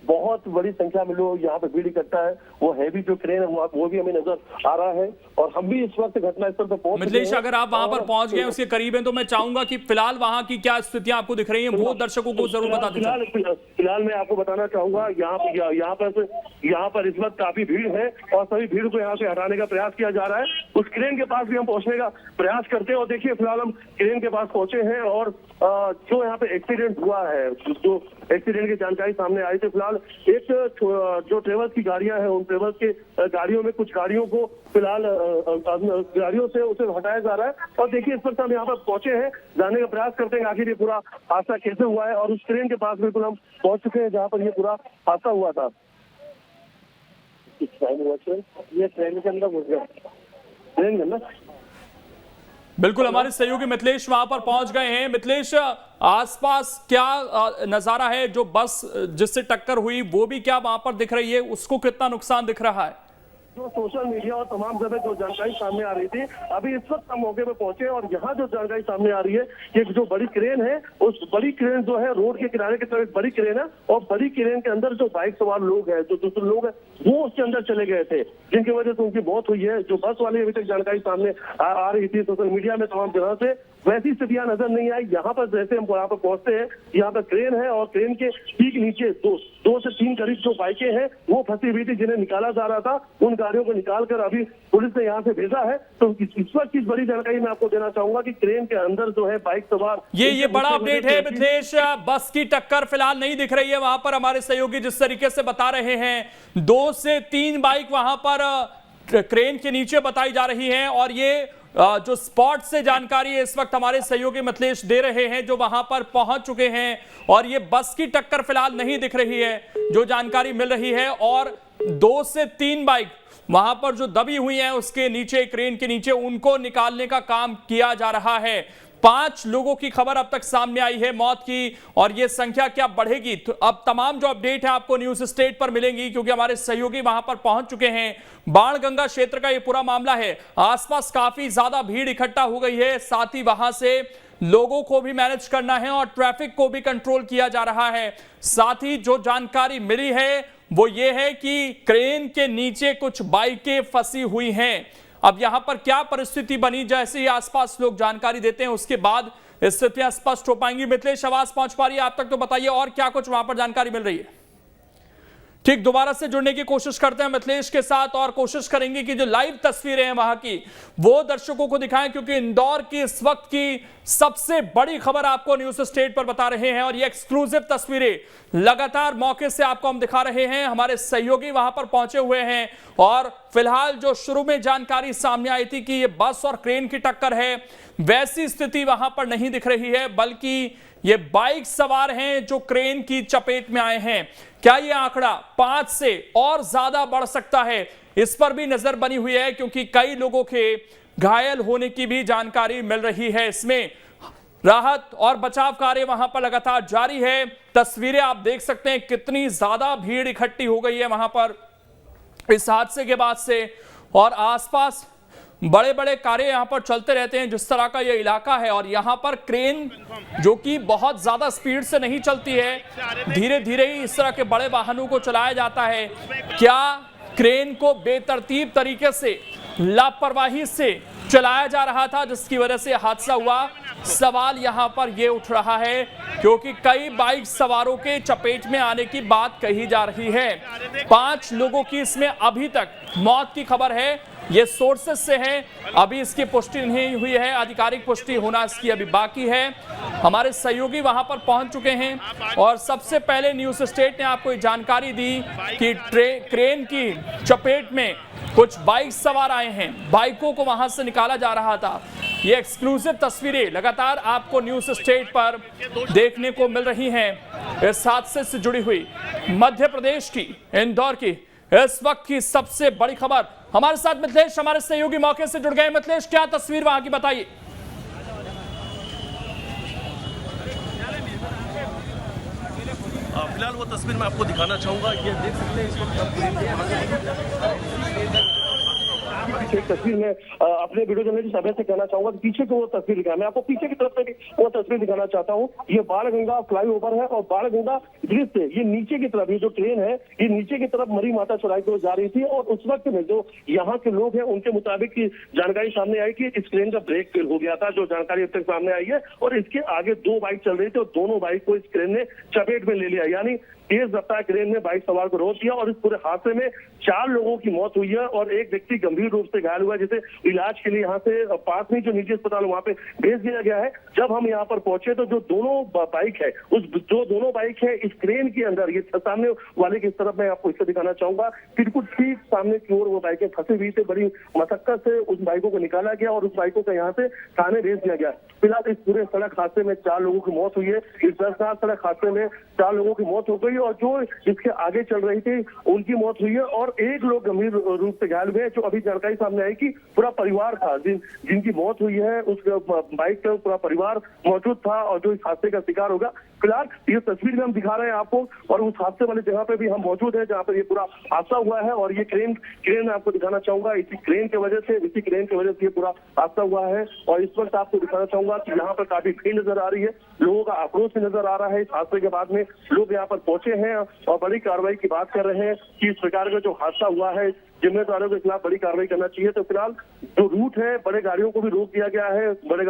बहुत बड़ी संख्या में लोग यहाँ पे भीड़ इकट्ठा है। वो हैवी जो क्रेन है वो भी हमें नजर आ रहा है और हम भी इस वक्त घटनास्थल पर पहुंच। मिथिलेश, अगर आप वहां पर पहुंच गए उसके करीब हैं तो मैं चाहूंगा कि फिलहाल वहां की क्या स्थितियां आपको दिख रही हैं वो दर्शकों को जरूर बता दें। फिलहाल मैं आपको बताना चाहूंगा यहाँ पर इस वक्त काफी भीड़ है और सभी भीड़ को यहाँ से हटाने का प्रयास किया जा रहा है। उस क्रेन के पास भी हम पहुंचने का प्रयास करते हैं और देखिए फिलहाल हम क्रेन के पास पहुंचे हैं और जो यहाँ पे एक्सीडेंट हुआ है, जो एक्सीडेंट की जानकारी सामने आई थी, फिलहाल एक जो ट्रेवल्स की गाड़ियां हैं उन ट्रेवल्स के गाड़ियों में कुछ गाड़ियों को फिलहाल गाड़ियों से उसे हटाया जा रहा है और देखिए इस वक्त हम यहाँ पर पहुंचे हैं, जानने का प्रयास करते हैं आखिर ये पूरा हादसा कैसे हुआ है और उस ट्रेन के पास बिल्कुल हम पहुंच चुके हैं जहाँ पर ये पूरा हादसा हुआ था। ये ट्रेन के अंदर घुस गया, ट्रेन के अंदर। बिल्कुल, हमारे सहयोगी मिथिलेश वहां पर पहुंच गए हैं। मिथिलेश, आसपास क्या नजारा है? जो बस जिससे टक्कर हुई वो भी क्या वहां पर दिख रही है? उसको कितना नुकसान दिख रहा है? जो सोशल मीडिया और तमाम जगह जो जानकारी सामने आ रही थी, अभी इस वक्त हम मौके पे पहुंचे और यहाँ जो जानकारी सामने आ रही है कि जो बड़ी क्रेन है, उस बड़ी क्रेन जो है रोड के किनारे की तरफ बड़ी क्रेन है और बड़ी क्रेन के अंदर जो बाइक सवार लोग हैं, जो दूसरे लोग हैं, वो उसके अंदर चले गए थे, जिनकी वजह से उनकी मौत हुई है। जो बस वाली अभी तक जानकारी सामने आ रही थी सोशल मीडिया में तमाम जगह से, वैसी स्थितियां नजर नहीं आई। यहाँ पर जैसे हम यहाँ पर पहुंचते हैं, यहाँ पर क्रेन है और क्रेन के ठीक नीचे दो से तीन करीब जो बाइकें हैं वो फंसी हुई थी, जिन्हें निकाला जा रहा था। उन गाड़ियों को निकालकर अभी पुलिस ने यहाँ से भेजा है। तो इस वक्त की बड़ी जानकारी मैं आपको देना चाहूंगा कि क्रेन के अंदर जो है बाइक सवार, ये बड़ा अपडेट है मिथिलेश। बस की टक्कर फिलहाल नहीं दिख रही है वहां पर। हमारे सहयोगी जिस तरीके से बता रहे हैं, 2 से 3 बाइक वहां पर क्रेन के नीचे बताई जा रही है और ये जो स्पॉट से जानकारी है इस वक्त हमारे सहयोगी मिथिलेश दे रहे हैं, जो वहां पर पहुंच चुके हैं। और ये बस की टक्कर फिलहाल नहीं दिख रही है जो जानकारी मिल रही है, और 2 से 3 बाइक वहां पर जो दबी हुई हैं उसके नीचे, क्रेन के नीचे, उनको निकालने का काम किया जा रहा है। 5 लोगों की खबर अब तक सामने आई है मौत की, और यह संख्या क्या बढ़ेगी तो अब तमाम जो अपडेट है आपको न्यूज स्टेट पर मिलेंगी, क्योंकि हमारे सहयोगी वहां पर पहुंच चुके हैं। बाणगंगा क्षेत्र का यह पूरा मामला है। आसपास काफी ज्यादा भीड़ इकट्ठा हो गई है, साथ ही वहां से लोगों को भी मैनेज करना है और ट्रैफिक को भी कंट्रोल किया जा रहा है। साथ ही जो जानकारी मिली है वो ये है कि क्रेन के नीचे कुछ बाइकें फंसी हुई हैं। अब यहां पर क्या परिस्थिति बनी, जैसे ही आसपास लोग जानकारी देते हैं उसके बाद स्थितियां स्पष्ट हो पाएंगी। मिथिलेश, आवाज पहुंच पा रही है आप तक तो बताइए और क्या कुछ वहां पर जानकारी मिल रही है? ठीक, दोबारा से जुड़ने की कोशिश करते हैं मिथिलेश के साथ और कोशिश करेंगे कि जो लाइव तस्वीरें हैं वहां की वो दर्शकों को दिखाएं, क्योंकि इंदौर की इस वक्त की सबसे बड़ी खबर आपको न्यूज स्टेट पर बता रहे हैं और ये एक्सक्लूसिव तस्वीरें लगातार मौके से आपको हम दिखा रहे हैं। हमारे सहयोगी वहां पर पहुंचे हुए हैं और फिलहाल जो शुरू में जानकारी सामने आई थी कि ये बस और क्रेन की टक्कर है, वैसी स्थिति वहां पर नहीं दिख रही है, बल्कि ये बाइक सवार हैं जो क्रेन की चपेट में आए हैं। क्या ये आंकड़ा 5 से और ज्यादा बढ़ सकता है, इस पर भी नजर बनी हुई है, क्योंकि कई लोगों के घायल होने की भी जानकारी मिल रही है। इसमें राहत और बचाव कार्य वहां पर लगातार जारी है। तस्वीरें आप देख सकते हैं कितनी ज्यादा भीड़ इकट्ठी हो गई है वहां पर इस हादसे के बाद से, और आसपास बड़े बड़े कार्य यहां पर चलते रहते हैं जिस तरह का यह इलाका है। और यहां पर क्रेन जो कि बहुत ज्यादा स्पीड से नहीं चलती है, धीरे धीरे ही इस तरह के बड़े वाहनों को चलाया जाता है। क्या क्रेन को बेतरतीब तरीके से, लापरवाही से चलाया जा रहा था जिसकी वजह से हादसा हुआ? सवाल यहां पर यह उठ रहा है, क्योंकि कई बाइक सवारों के चपेट में आने की बात कही जा रही है। 5 लोगों की इसमें अभी तक मौत की खबर है, ये सोर्सेस से है, अभी इसकी पुष्टि नहीं हुई है, आधिकारिक पुष्टि होना इसकी अभी बाकी है। हमारे सहयोगी वहां पर पहुंच चुके हैं और सबसे पहले न्यूज स्टेट ने आपको ये जानकारी दी कि क्रेन की चपेट में कुछ बाइक सवार आए हैं, बाइकों को वहां से निकाला जा रहा था। ये एक्सक्लूसिव तस्वीरें लगातार आपको न्यूज स्टेट पर देखने को मिल रही हैं। इस हादसे से जुड़ी हुई मध्य प्रदेश की, इंदौर की इस वक्त की सबसे बड़ी खबर। हमारे साथ मिथिलेश, हमारे सहयोगी मौके से जुड़ गए। मिथिलेश, क्या तस्वीर वहां की बताइए? फिलहाल वो तस्वीर मैं आपको दिखाना चाहूंगा। ये देख सकते हैं इस वक्त पीछे एक तस्वीर में अपने वीडियो जर्नलिस्ट समय से कहना चाहूंगा कि पीछे को वो तस्वीर दिखाया, मैं आपको पीछे की तरफ से भी वो तस्वीर दिखाना चाहता हूँ। ये बाणगंगा फ्लाईओवर है और बाणगंगा ब्रिज से ये नीचे की तरफ, ये जो ट्रेन है ये नीचे की तरफ मरी माता चौराहे की ओर जा रही थी और उस वक्त में जो यहाँ के लोग हैं उनके मुताबिक की जानकारी सामने आई कि इस ट्रेन का ब्रेक फेल हो गया था, जो जानकारी अब तक सामने आई है। और इसके आगे दो बाइक चल रही थी और दोनों बाइक को इस ट्रेन ने चपेट में ले लिया, यानी तेज रफ्तार क्रेन ने बाइक सवार को रोक दिया और इस पूरे हादसे में 4 लोगों की मौत हुई है और एक व्यक्ति गंभीर रूप से घायल हुआ है, जिसे इलाज के लिए यहाँ से पास में जो निजी अस्पताल वहाँ पे भेज दिया गया है। जब हम यहाँ पर पहुंचे तो जो दोनों बाइक है, जो दोनों बाइक है इस क्रेन के अंदर, ये सामने वाले की इस तरफ मैं आपको इससे दिखाना चाहूंगा, बिल्कुल ठीक सामने की ओर वो बाइकें फंसी हुई थी। बड़ी मशक्कत से उस बाइकों को निकाला गया और उस बाइकों को यहाँ से थाने भेज दिया गया। फिलहाल इस पूरे सड़क हादसे में 4 लोगों की मौत हुई है। इस दर्दनाक सड़क हादसे में 4 लोगों की मौत हो गई और जो इसके आगे चल रही थी उनकी मौत हुई है और एक लोग गंभीर रूप से घायल हुए। जो अभी जानकारी सामने आई कि पूरा परिवार था जिनकी मौत हुई है, उस बाइक पर पूरा परिवार मौजूद था और जो इस हादसे का शिकार होगा। फिलहाल ये तस्वीर में हम दिखा रहे हैं आपको और उस हादसे वाली जगह पे भी हम मौजूद हैं जहाँ पर ये पूरा हादसा हुआ है और ये क्रेन मैं आपको दिखाना चाहूंगा। इसी क्रेन की वजह से ये पूरा हादसा हुआ है और इस वक्त आपको दिखाना चाहूंगा कि यहाँ पर काफी भीड़ नजर आ रही है, लोगों का आक्रोश भी नजर आ रहा है। इस हादसे के बाद में लोग यहाँ पर पहुंचे हैं और बड़ी कार्रवाई की बात कर रहे हैं कि इस प्रकार का जो हादसा हुआ है जिम्मेदारों के खिलाफ बड़ी कार्रवाई करना चाहिए। तो फिलहाल जो रूट है, बड़े गाड़ियों को भी रोक दिया गया है, बड़े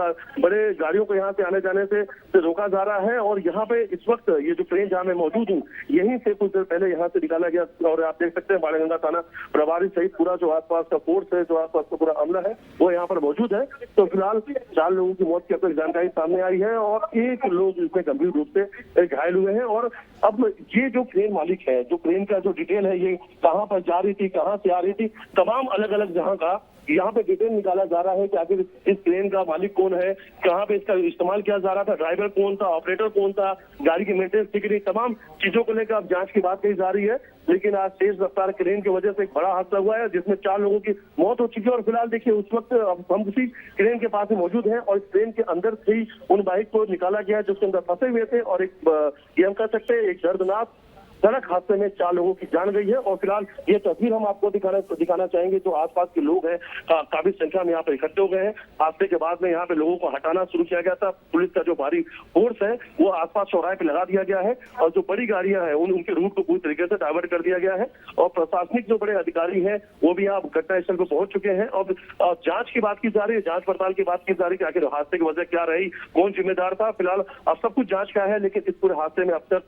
गाड़ियों को यहाँ से आने जाने से रोका जा रहा है और यहाँ पे इस वक्त ये जो ट्रेन जहाँ मैं मौजूद हूँ यहीं से कुछ देर पहले यहाँ से निकाला गया और आप देख सकते हैं बाणगंगा थाना प्रभारी सहित पूरा जो आसपास का फोर्स है, जो आसपास का पूरा अमला है वो यहाँ पर मौजूद है। तो फिलहाल 4 लोगों की मौत की अब तक जानकारी सामने आई है और 1 लोग इसमें गंभीर रूप से घायल हुए हैं। और अब ये जो ट्रेन मालिक है, जो ट्रेन का जो डिटेल है, ये कहाँ पर जा रही थी, कहाँ से आ रही थी, तमाम अलग अलग जगह का यहाँ पे डिटेल निकाला जा रहा है कि आखिर इस ट्रेन का मालिक कौन है, कहाँ पे इसका इस्तेमाल किया जा रहा था, ड्राइवर कौन था, ऑपरेटर कौन था, गाड़ी की मेंटेनेंस ठीक, तमाम चीजों को लेकर अब जांच की बात कही जा रही है। लेकिन आज तेज रफ्तार क्रेन की वजह से एक बड़ा हादसा हुआ है जिसमें 4 लोगों की मौत हो चुकी है। और फिलहाल देखिए उस वक्त हम उसी क्रेन के पास में मौजूद हैं और इस ट्रेन के अंदर से ही उन बाइक को निकाला गया जिसके अंदर फंसे हुए थे और ये हम कह सकते हैं एक दर्दनाक सड़क हादसे में 4 लोगों की जान गई है। और फिलहाल ये तस्वीर हम आपको दिखाना चाहेंगे। जो आसपास के लोग हैं काफी संख्या में यहाँ पर इकट्ठे हो गए हैं। हादसे के बाद में यहाँ पे लोगों को हटाना शुरू किया गया था। पुलिस का जो भारी फोर्स है वो आसपास चौराहे पे लगा दिया गया है और जो बड़ी गाड़ियां हैं उनके रूट को पूरी तरीके से डाइवर्ट कर दिया गया है और प्रशासनिक जो बड़े अधिकारी हैं वो भी यहाँ घटनास्थल पर पहुंच चुके हैं और जांच की बात की जा रही है, जांच पड़ताल की बात की जा रही है कि आखिर हादसे की वजह क्या रही, कौन जिम्मेदार था। फिलहाल अब सब कुछ जांच का है, लेकिन इस पूरे हादसे में अब तक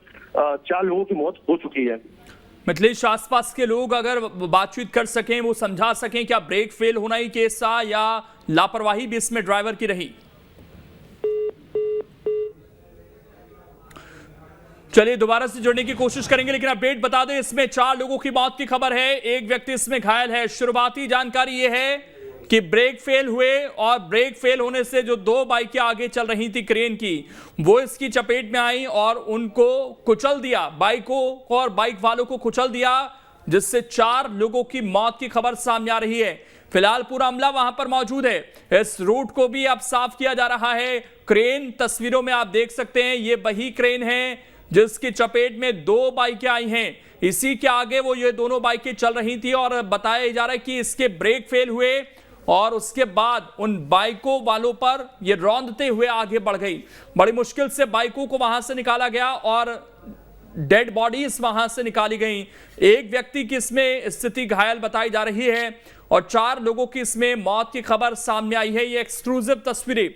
4 लोगों की मौत हो चुकी है। मिथिलेश, आसपास के लोग अगर बातचीत कर सकें, वो समझा सकें क्या ब्रेक फेल होना ही केस था या लापरवाही भी इसमें ड्राइवर की रही? चलिए दोबारा से जुड़ने की कोशिश करेंगे, लेकिन अपडेट बता दें, इसमें 4 लोगों की मौत की खबर है, एक व्यक्ति इसमें घायल है। शुरुआती जानकारी यह है कि ब्रेक फेल हुए और ब्रेक फेल होने से जो 2 बाइकें आगे चल रही थी क्रेन की, वो इसकी चपेट में आई और उनको कुचल दिया, बाइकों को और बाइक वालों को कुचल दिया, जिससे 4 लोगों की मौत की खबर सामने आ रही है। फिलहाल पूरा अमला वहां पर मौजूद है। इस रूट को भी अब साफ किया जा रहा है। क्रेन तस्वीरों में आप देख सकते हैं, ये वही क्रेन है जिसकी चपेट में 2 बाइकें आई हैं। इसी के आगे वो ये दोनों बाइकें चल रही थी और बताया जा रहा है कि इसके ब्रेक फेल हुए और उसके बाद उन बाइकों वालों पर ये रौंदते हुए आगे बढ़ गई। बड़ी मुश्किल से बाइकों को वहां से निकाला गया और डेड बॉडीज वहां से निकाली गई। एक व्यक्ति की इसमें स्थिति घायल बताई जा रही है और 4 लोगों की इसमें मौत की खबर सामने आई है। ये एक्सक्लूसिव तस्वीरें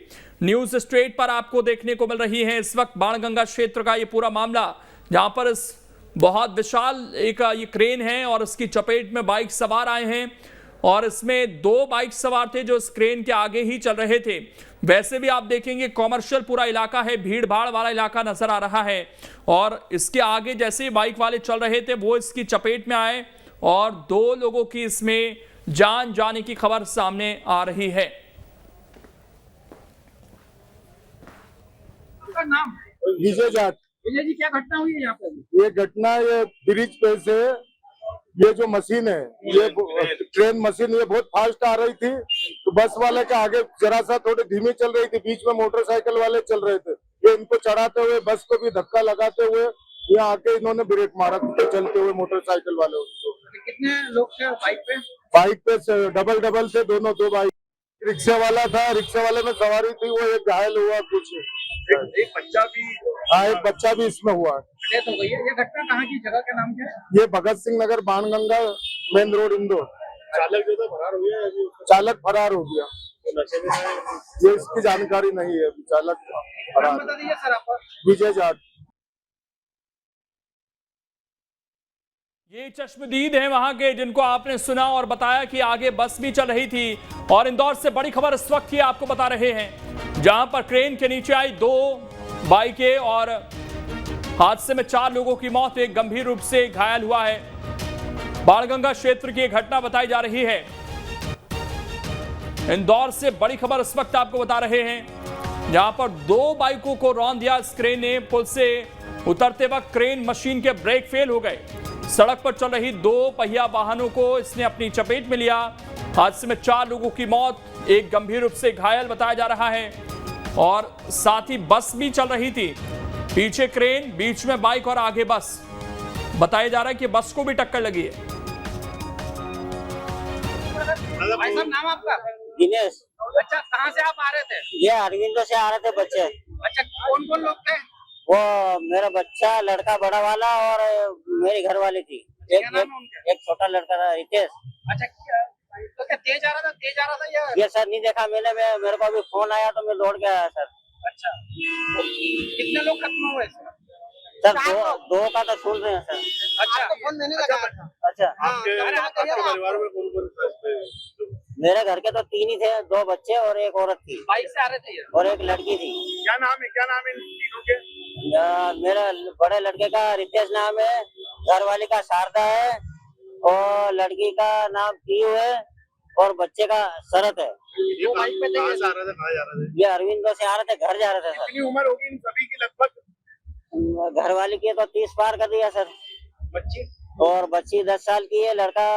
न्यूज स्ट्रेट पर आपको देखने को मिल रही है। इस वक्त बाणगंगा क्षेत्र का ये पूरा मामला, जहां पर इस बहुत विशाल एक ये क्रेन है और इसकी चपेट में बाइक सवार आए हैं और इसमें 2 बाइक सवार थे जो इस क्रेन के आगे ही चल रहे थे। वैसे भी आप देखेंगे कॉमर्शियल पूरा इलाका है, भीड़ भाड़ वाला इलाका नजर आ रहा है और इसके आगे जैसे ही बाइक वाले चल रहे थे वो इसकी चपेट में आए और 2 लोगों की इसमें जान जाने की खबर सामने आ रही है। नाम विजय जाट। विजय जी, क्या घटना हुई है यहाँ पर? ये घटना ये ब्रिज पे से ये जो मशीन है, ये ट्रेन मशीन, ये बहुत फास्ट आ रही थी तो बस वाले के आगे जरा सा थोड़ी धीमी चल रही थी, बीच में मोटरसाइकिल वाले चल रहे थे। ये इनको चढ़ाते हुए बस को भी धक्का लगाते हुए यहाँ आके इन्होंने ब्रेक मारा चलते हुए मोटरसाइकिल वाले। उनको कितने लोग थे बाइक पे? बाइक पे डबल डबल थे दोनों, दो बाइक। रिक्शा वाला था, रिक्शा वाले में सवारी थी, वो एक घायल हुआ कुछ। एक बच्चा भी हाँ, एक बच्चा भी इसमें हुआ। डेथ हो गई है। ये घटना कहाँ की, जगह का नाम क्या है? ये भगत सिंह नगर बाणगंगा मेन रोड इंदौर। चालक जो था फरार हो गया, चालक फरार हो गया। ये इसकी जानकारी नहीं है, चालक नाम बता दीजिए सर आपका। विजय जाट। ये चश्मदीद हैं वहां के, जिनको आपने सुना और बताया कि आगे बस भी चल रही थी। और इंदौर से बड़ी खबर इस वक्त ही आपको बता रहे हैं, जहां पर क्रेन के नीचे आई 2 बाइकें और हादसे में 4 लोगों की मौत, एक गंभीर रूप से घायल हुआ है। बाणगंगा क्षेत्र की घटना बताई जा रही है। इंदौर से बड़ी खबर इस वक्त आपको बता रहे हैं, जहां पर 2 बाइकों को रौंद दिया इस क्रेन ने। पुल से उतरते वक्त क्रेन मशीन के ब्रेक फेल हो गए। सड़क पर चल रही 2 पहिया वाहनों को इसने अपनी चपेट में लिया। हादसे में 4 लोगों की मौत, एक गंभीर रूप से घायल बताया जा रहा है। और साथ ही बस भी चल रही थी, पीछे क्रेन, बीच में बाइक और आगे बस। बताया जा रहा है कि बस को भी टक्कर लगी है। भाई साहब, नाम आपका? दिनेश। अच्छा, कहाँ से आप आ रहे थे? ये अरविंदो से आ रहे थे बच्चे। अच्छा, कौन कौन लोग थे? वो मेरा बच्चा, लड़का बड़ा वाला और मेरी घरवाली थी। क्या नाम है उनका? एक छोटा लड़का था, रितेश। अच्छा, तो क्या तेज आ रहा था या? ये सर नहीं देखा मैंने, मेरे को अभी फोन आया तो मैं दौड़ के आया सर। अच्छा, कितने लोग खत्म हुए इसमें? सर दो का तो सुन रहे हैं सर। अच्छा, फोन मैंने लगाया था। अच्छा, आपके परिवार में कौन मेरे घर के तो 3 ही थे, 2 बच्चे और एक औरत थी। बाइक से आ रहे थे ये? और एक लड़की थी। क्या नाम है इन तीनों के? मेरा बड़े लड़के का रितेश नाम है, घरवाली का शारदा है, और लड़की का नाम पीयू है, और बच्चे का शरत है। ये बाइक पे थे? कहाँ जा रहे थे? ये अरविंदो से आ रहे थे, घर जा रहे थे सर। कितनी उम्र होगी इन सभी की लगभग? घरवाली की तो 30 पार कर दिया सर। बच्ची? और बच्ची 10 साल की है, लड़का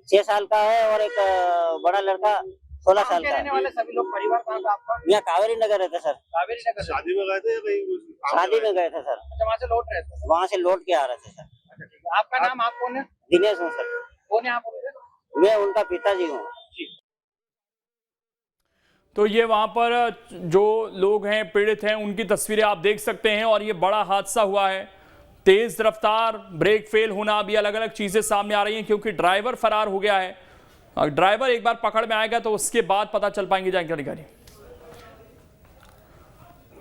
6 साल का है, और एक बड़ा लड़का 16 साल का है। वाले सभी लोग परिवार कहाँ का आपका? यहाँ कावेरी नगर रहते सर। कावेरी नगर। शादी में गए थे या कहीं? शादी में गए थे सर। अच्छा, वहाँ से लौट रहे थे? वहाँ से लौट के आ रहे थे सर। अच्छा, ठीक है। आपका नाम, आप कौन है? दिनेश हूँ सर। कौन है आप? मैं उनका पिताजी हूँ। तो ये वहां पर जो लोग हैं, पीड़ित हैं, उनकी तस्वीरें आप देख सकते हैं। और ये बड़ा हादसा हुआ है, तेज रफ्तार, ब्रेक फेल होना, अभी अलग अलग चीजें सामने आ रही हैं, क्योंकि ड्राइवर फरार हो गया है। ड्राइवर एक बार पकड़ में आएगा तो उसके बाद पता चल पाएंगी जानकारी।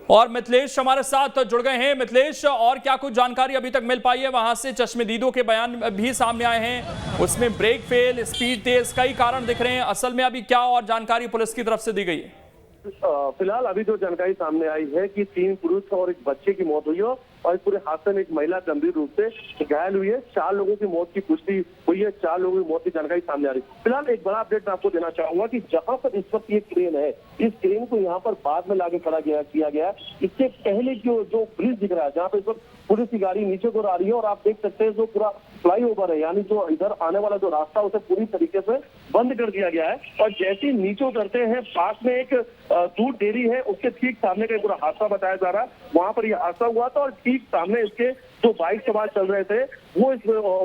और मिथिलेश हमारे साथ जुड़ गए हैं। मिथिलेश, और क्या कुछ जानकारी अभी तक मिल पाई है? वहां से चश्मदीदों के बयान भी सामने आए हैं, उसमें ब्रेक फेल, स्पीड तेज, कई कारण दिख रहे हैं। असल में अभी क्या और जानकारी पुलिस की तरफ से दी गई है? फिलहाल अभी जो जानकारी सामने आई है कि 3 पुरुष और एक बच्चे की मौत हुई है, और इस पूरे हादसे में एक महिला गंभीर रूप से घायल हुई है। 4 लोगों की मौत की पुष्टि हुई है, 4 लोगों की मौत की जानकारी सामने आ रही है। फिलहाल एक बड़ा अपडेट मैं आपको देना चाहूंगा कि जहां पर इस वक्त ये क्रेन है, इस क्रेन को यहाँ पर बाद में लाके खड़ा किया गया। इससे पहले जो ब्रिज दिख रहा है, जहाँ पे इस वक्त पुलिस की गाड़ी नीचे को आ रही है, और आप देख सकते हैं जो पूरा फ्लाईओवर है, यानी जो इधर आने वाला जो रास्ता उसे पूरी तरीके से बंद कर दिया गया है। और जैसे नीचे उतरते हैं, पास में एक दूध डेयरी है, उसके ठीक सामने का पूरा हादसा बताया जा रहा है। वहां पर यह हादसा हुआ था, और ठीक सामने इसके जो बाइक सवार चल रहे थे, वो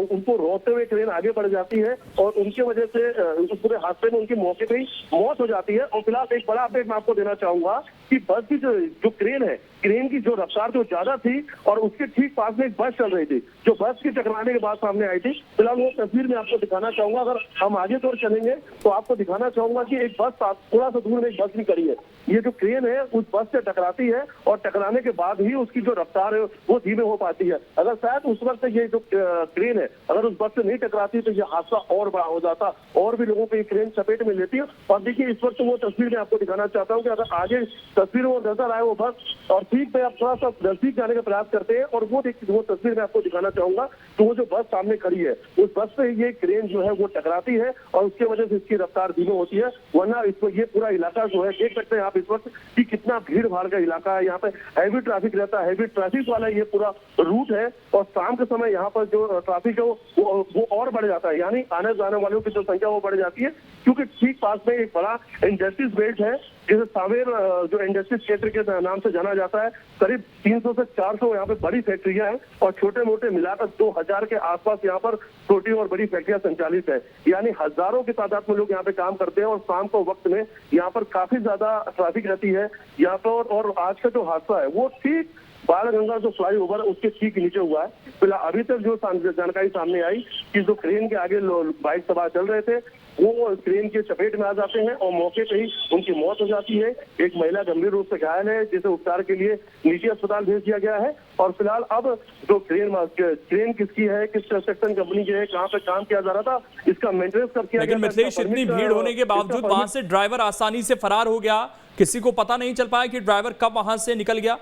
उनको रोकते हुए क्रेन आगे बढ़ जाती है, और उनकी वजह से पूरे हादसे में उनकी मौके पर ही मौत हो जाती है। और फिलहाल एक बड़ा अपडेट मैं आपको देना चाहूंगा कि बस की जो क्रेन है, क्रेन की जो रफ्तार जो ज्यादा थी, और उसके ठीक पास में एक बस चल रही थी, जो बस के टकराने के बाद सामने आई थी। फिलहाल वो तस्वीर में आपको दिखाना चाहूंगा। अगर हम आगे की ओर चलेंगे तो आपको दिखाना चाहूंगा कि एक बस थोड़ा सा दूर में एक बस भी खड़ी है। ये जो क्रेन है उस बस से टकराती है, और टकराने के बाद ही उसकी जो रफ्तार है वो धीमे हो पाती है। अगर शायद उस वक्त ये जो क्रेन है अगर उस बस से नहीं टकराती तो ये हादसा और बड़ा हो जाता, और भी लोगों को ये क्रेन चपेट में लेती है। और देखिए, इस वक्त वो तस्वीर में आपको दिखाना चाहता हूँ कि अगर आगे तस्वीर वो नजर आए वो बस, और ठीक पे आप थोड़ा सा नजदीक जाने का प्रयास करते हैं, और वो तस्वीर में आपको दिखाना चाहूंगा तो वो जो बस सामने खड़ी है, उस बस से ये क्रेन जो है वो टकराती है, और उसके वजह से इसकी रफ्तार धीमी होती है। वरना इसको ये पूरा इलाका जो है, देख सकते हैं आप इस वक्त कि कितना भीड़ भाड़ का इलाका है। यहाँ पे हैवी ट्रैफिक रहता है, हैवी ट्रैफिक वाला ये पूरा रूट है, और शाम के समय यहाँ पर जो ट्रैफिक है वो और बढ़ जाता है, यानी आने जाने वालों की जो संख्या वो बढ़ जाती है, क्योंकि ठीक पास में एक बड़ा इंडस्ट्रीज बेल्ट है, जिसे सावेर जो इंडस्ट्री क्षेत्र के नाम से जाना जाता है। करीब 300 से 400 यहाँ पे बड़ी फैक्ट्रियां हैं और छोटे मोटे मिलाकर 2000 के आसपास यहाँ पर छोटी और बड़ी फैक्ट्रियां संचालित है। यानी हजारों की तादाद में लोग यहाँ पे काम करते हैं और शाम को वक्त में यहाँ पर काफी ज्यादा ट्रैफिक रहती है यहाँ पर। और आज का जो हादसा है वो ठीक बाणगंगा जो फ्लाईओवर उसके ठीक नीचे हुआ है। फिलहाल अभी तक जो जानकारी सामने आई कि जो क्रेन के आगे बाइक सवार चल रहे थे वो क्रेन के चपेट में आ जाते हैं और मौके पे ही उनकी मौत हो जाती है। एक महिला गंभीर रूप से घायल है जिसे उपचार के लिए निजी अस्पताल भेज दिया गया है। और फिलहाल अब जो क्रेन किसकी है, किस कंस्ट्रक्शन कंपनी की है, कहाँ पे काम किया जा रहा था, इसका मेंटेनेंस कर किया गया। लेकिन मिथिलेश, इतनी भीड़ होने के बावजूद वहां से ड्राइवर आसानी से फरार हो गया, किसी को पता नहीं चल पाया कि ड्राइवर कब वहां से निकल गया।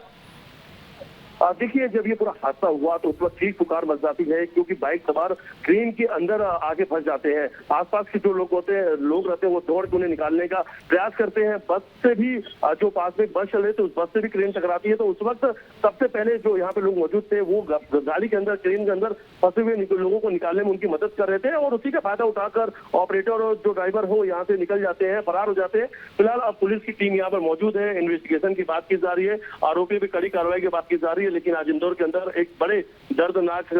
देखिए, जब ये पूरा हादसा हुआ तो उस वक्त ठीक पुकार मच जाती है क्योंकि बाइक सवार क्रेन के अंदर आगे फंस जाते हैं। आसपास के जो लोग रहते हैं वो दौड़ के उन्हें निकालने का प्रयास करते हैं। बस से भी जो पास में बस चल रही थी उस बस से भी क्रेन टकराती है। तो उस वक्त सबसे पहले जो यहाँ पे लोग मौजूद थे वो गाड़ी के अंदर, क्रेन के अंदर फंसे हुए लोगों को निकालने में उनकी मदद कर रहे थे और उसी का फायदा उठाकर ऑपरेटर और जो ड्राइवर हो यहाँ से निकल जाते हैं, फरार हो जाते हैं। फिलहाल अब पुलिस की टीम यहाँ पर मौजूद है, इन्वेस्टिगेशन की बात की जा रही है, आरोपी भी कड़ी कार्रवाई की बात की जा रही है। लेकिन आज इंदौर के अंदर एक बड़े दर्दनाक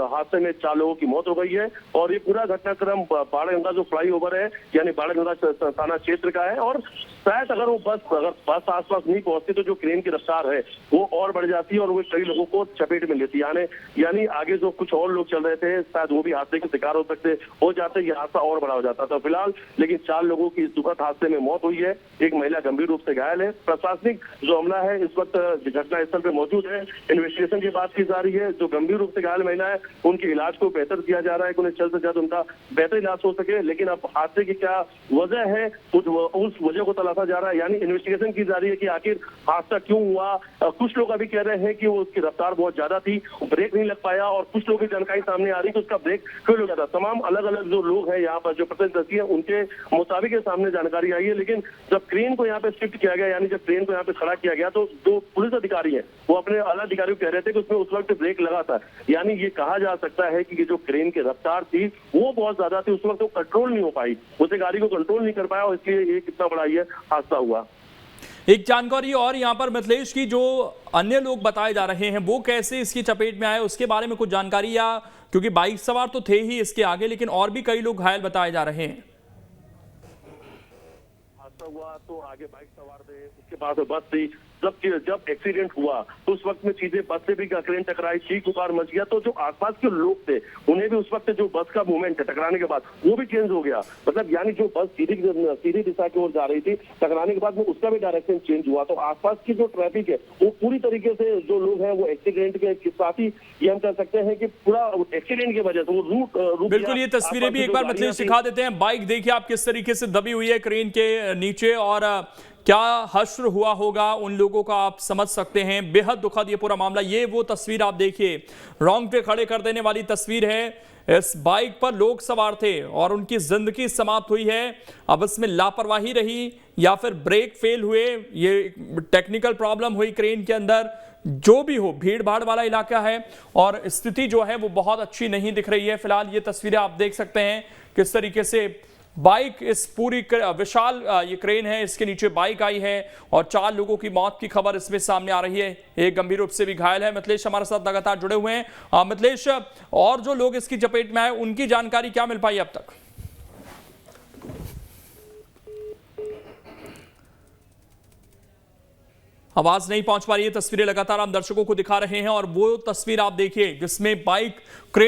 हादसे में 4 लोगों की मौत हो गई है और ये पूरा घटनाक्रम बाणगंगा जो फ्लाईओवर है यानी बाणगंगा थाना क्षेत्र का है। और शायद अगर बस आसपास नहीं पहुंचती तो जो क्रेन की रफ्तार है वो और बढ़ जाती है और वो कई लोगों को चपेट में लेती है। यानी आगे जो कुछ और लोग चल रहे थे शायद वो भी हादसे के शिकार हो जाते, ये हादसा और बड़ा हो जाता था। फिलहाल लेकिन 4 लोगों की इस दुखद हादसे में मौत हुई है। एक महिला गंभीर रूप से घायल है। प्रशासनिक जो अमला है इस वक्त घटनास्थल पे मौजूद है, इन्वेस्टिगेशन की बात की जा रही है। जो गंभीर रूप से घायल महिला है उनके इलाज को बेहतर किया जा रहा है कि उन्हें जल्द से जल्द उनका बेहतर इलाज हो सके। लेकिन अब हादसे की क्या वजह है उस वजह को तलाशा जा रहा है, यानी इन्वेस्टिगेशन की जा रही है कि आखिर हादसा क्यों हुआ। कुछ लोग अभी कह रहे हैं कि वो उसकी रफ्तार बहुत ज्यादा थी, ब्रेक नहीं लग पाया, और कुछ लोगों की जानकारी सामने आ रही है कि उसका ब्रेक फेल हो गया था। तमाम अलग अलग जो लोग हैं यहाँ पर जो प्रत्यक्षदर्शी है उनके मुताबिक सामने जानकारी आई है। लेकिन जब क्रेन को यहाँ पे शिफ्ट किया गया, यानी जब क्रेन को यहाँ पे खड़ा किया गया, तो जो पुलिस अधिकारी है वो अपने आला अधिकारियों को कह रहे थे कि उसमें उस वक्त ब्रेक लगा था। यानी ये कहा जा सकता है कि जो क्रेन की रफ्तार थी वो बहुत ज्यादा थी, उस वक्त वो कंट्रोल नहीं हो पाई, उसे गाड़ी को कंट्रोल नहीं कर पाया और इसलिए ये कितना बड़ा ये हादसा हुआ। एक जानकारी और यहाँ पर मिथिलेश की, जो अन्य लोग बताए जा रहे हैं वो कैसे इसकी चपेट में आए, उसके बारे में कुछ जानकारी, या क्योंकि बाइक सवार तो थे ही इसके आगे लेकिन और भी कई लोग घायल बताए जा रहे हैं। हादसा हुआ तो आगे बाइक सवार थे, उसके पास बस थी। जब एक्सीडेंट हुआ तो उस वक्त में सीधे बस से भी क्रेन टकराई, चीख पुकार मच गया। तो जो आसपास के लोग थे उन्हें भी उस वक्त जो बस का मूवमेंट है टकराने के बाद वो भी चेंज हो गया। मतलब यानी जो बस सीधी दिशा की ओर जा रही थी, टकराने के बाद में उसका भी डायरेक्शन चेंज हुआ। तो आसपास की जो ट्रैफिक है वो पूरी तरीके से जो लोग हैं वो एक्सीडेंट के साथ ही ये हम कह सकते हैं कि पूरा एक्सीडेंट की वजह से वो रूट बिल्कुल। ये तस्वीरें भी एक बार मिथिलेश दिखा देते हैं। बाइक देखिए आप किस तरीके से दबी हुई है क्रेन के नीचे, और क्या हश्र हुआ होगा उन लोगों का आप समझ सकते हैं। बेहद दुखद ये पूरा मामला। ये वो तस्वीर आप देखिए, रोंगटे खड़े कर देने वाली तस्वीर है। इस बाइक पर लोग सवार थे और उनकी जिंदगी समाप्त हुई है। अब इसमें लापरवाही रही या फिर ब्रेक फेल हुए, ये टेक्निकल प्रॉब्लम हुई क्रेन के अंदर, जो भी हो, भीड़ भाड़ वाला इलाका है और स्थिति जो है वो बहुत अच्छी नहीं दिख रही है। फिलहाल ये तस्वीरें आप देख सकते हैं किस तरीके से बाइक, इस पूरी विशाल ये क्रेन है, इसके नीचे बाइक आई है और 4 लोगों की मौत की खबर इसमें सामने आ रही है। एक गंभीर रूप से भी घायल है। मिथिलेश हमारे साथ लगातार जुड़े हुए हैं। मिथिलेश, और जो लोग इसकी चपेट में आए उनकी जानकारी क्या मिल पाई अब तक? आवाज नहीं पहुंच पा रही है। तस्वीरें लगातार हम दर्शकों को दिखा रहे हैं और वो तस्वीर आप देखिए जिसमें बाइक क्रेन